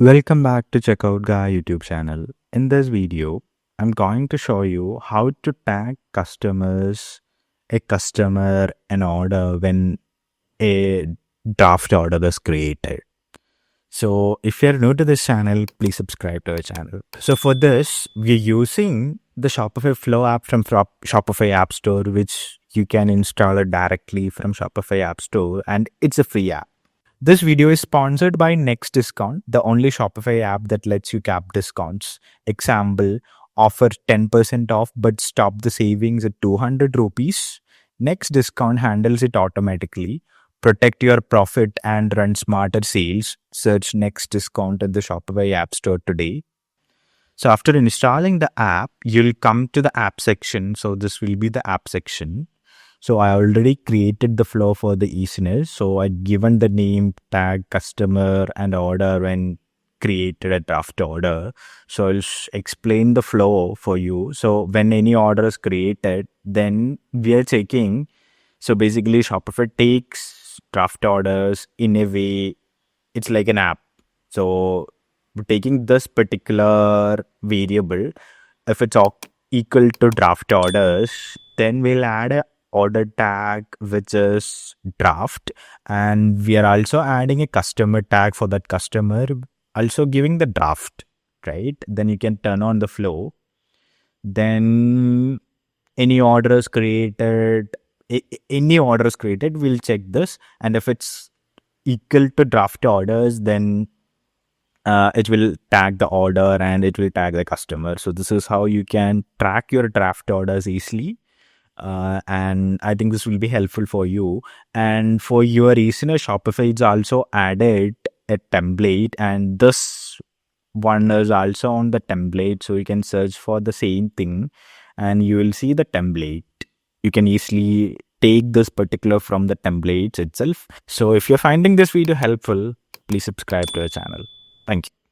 Welcome back to Checkout Guy YouTube channel. In this video, I'm going to show you how to tag a customer, an order when a draft order is created. So if you're new to this channel, please subscribe to our channel. So for this, we're using the Shopify Flow app from Shopify App Store, which you can install it directly from Shopify App Store, and it's a free app. This video is sponsored by Next Discount, the only Shopify app that lets you cap discounts. Example, offer 10% off but stop the savings at 200 rupees. Next Discount handles it automatically. Protect your profit and run smarter sales. Search Next Discount in the Shopify App Store today. So after installing the app, you'll come to the app section. So this will be the app section. So I already created the flow for the easiness. So I'd given the name, tag, customer, and order when created a draft order. So I'll explain the flow for you. So when any order is created, then we are checking. So basically Shopify takes draft orders in a way, it's like an app. So we're taking this particular variable, if it's equal to draft orders, then we'll add a order tag which is draft, and we are also adding a customer tag for that customer, also giving the draft, right? Then you can turn on the flow. Then any orders created, we'll check this, and if it's equal to draft orders, then it will tag the order and it will tag the customer. So this is how you can track your draft orders easily. And I think this will be helpful for you. And for your listener, Shopify is also added a template, and this one is also on the template. So you can search for the same thing and you will see the template. You can easily take this particular from the templates itself. So if you're finding this video helpful, please subscribe to our channel. Thank you.